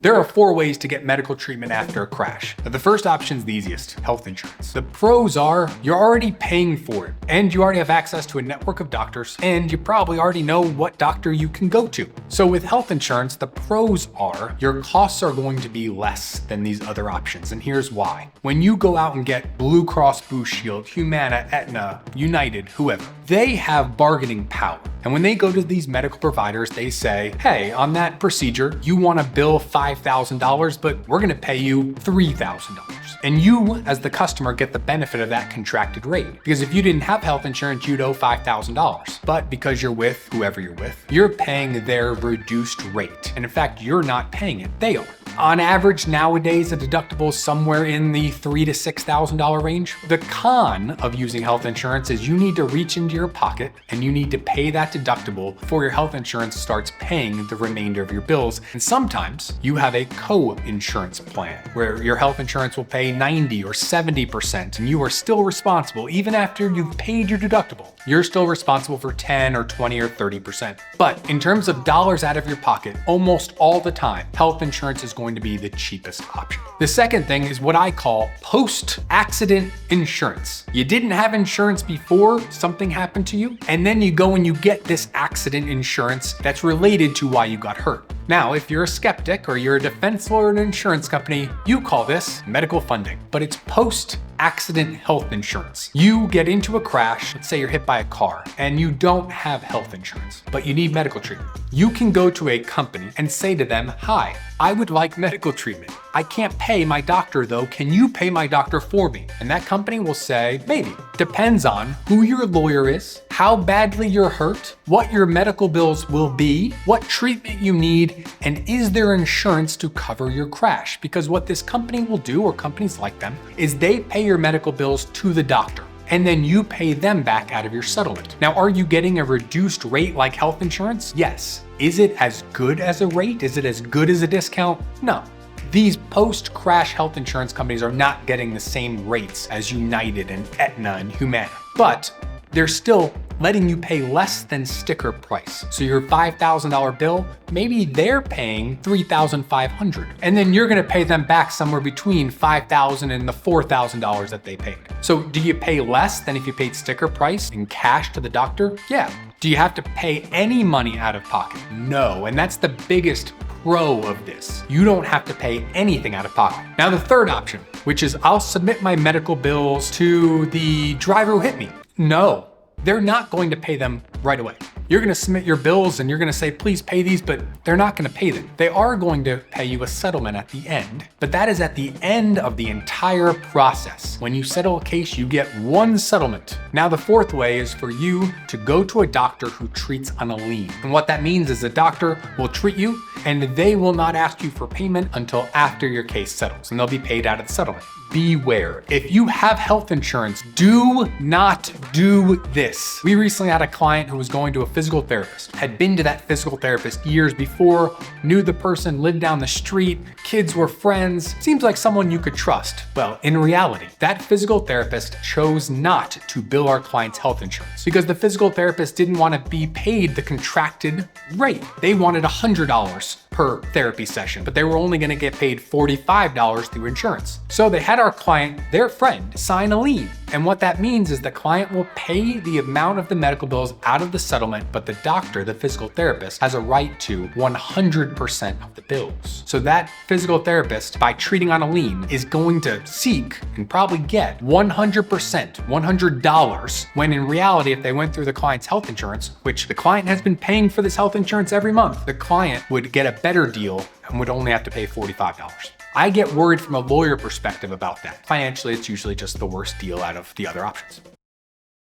There are 4 ways to get medical treatment after a crash. Now, the first option is the easiest, health insurance. The pros are you're already paying for it, and you already have access to a network of doctors, and you probably already know what doctor you can go to. So with health insurance, the pros are your costs are going to be less than these other options, and here's why. When you go out and get Blue Cross Blue Shield, Humana, Aetna, United, whoever, they have bargaining power. And when they go to these medical providers, they say, hey, on that procedure, you want to bill $5,000, but we're going to pay you $3,000. And you, as the customer, get the benefit of that contracted rate. Because if you didn't have health insurance, you'd owe $5,000. But because you're with whoever you're with, you're paying their reduced rate. And in fact, you're not paying it, they are. On average, nowadays, a deductible is somewhere in the $3,000 to $6,000 range. The con of using health insurance is you need to reach into your pocket and you need to pay that deductible before your health insurance starts paying the remainder of your bills. And sometimes you have a co-insurance plan where your health insurance will pay 90 or 70% and you are still responsible even after you've paid your deductible. You're still responsible for 10 or 20 or 30%. But in terms of dollars out of your pocket, almost all the time, health insurance is going to be the cheapest option. The second thing is what I call post-accident insurance. You didn't have insurance before something happened to you, and then you go and you get this accident insurance that's related to why you got hurt. Now, if you're a skeptic or you're a defense lawyer at an insurance company, you call this medical funding, but it's post-accident health insurance. You get into a crash, let's say you're hit by a car, and you don't have health insurance, but you need medical treatment. You can go to a company and say to them, hi, I would like medical treatment. I can't pay my doctor though, can you pay my doctor for me? And that company will say, maybe. Depends on who your lawyer is, how badly you're hurt, what your medical bills will be, what treatment you need, and is there insurance to cover your crash? Because what this company will do, or companies like them, is they pay your medical bills to the doctor, and then you pay them back out of your settlement. Now, are you getting a reduced rate like health insurance? Yes. Is it as good as a rate? Is it as good as a discount? No. These post-crash health insurance companies are not getting the same rates as United and Aetna and Humana, but they're still letting you pay less than sticker price. So your $5,000 bill, maybe they're paying $3,500. And then you're gonna pay them back somewhere between $5,000 and the $4,000 that they paid. So do you pay less than if you paid sticker price in cash to the doctor? Yeah. Do you have to pay any money out of pocket? No, and that's the biggest pro of this. You don't have to pay anything out of pocket. Now the third option, which is I'll submit my medical bills to the driver who hit me. No, they're not going to pay them right away. You're gonna submit your bills and you're gonna say, please pay these, but they're not gonna pay them. They are going to pay you a settlement at the end, but that is at the end of the entire process. When you settle a case, you get one settlement. Now the fourth way is for you to go to a doctor who treats on a lien. And what that means is a doctor will treat you and they will not ask you for payment until after your case settles, and they'll be paid out of the settlement. Beware. If you have health insurance, do not do this. We recently had a client who was going to a physical therapist, had been to that physical therapist years before, knew the person, lived down the street, kids were friends, seems like someone you could trust. Well, in reality, that physical therapist chose not to bill our client's health insurance because the physical therapist didn't want to be paid the contracted rate. They wanted $100 per therapy session, but they were only going to get paid $45 through insurance. So they had our client, their friend, sign a lien. And what that means is the client will pay the amount of the medical bills out of the settlement, but the doctor, the physical therapist, has a right to 100% of the bills. So that physical therapist, by treating on a lien, is going to seek and probably get 100%, $100, when in reality, if they went through the client's health insurance, which the client has been paying for this health insurance every month, the client would get a better deal and would only have to pay $45. I get worried from a lawyer perspective about that. Financially, it's usually just the worst deal out of the other options.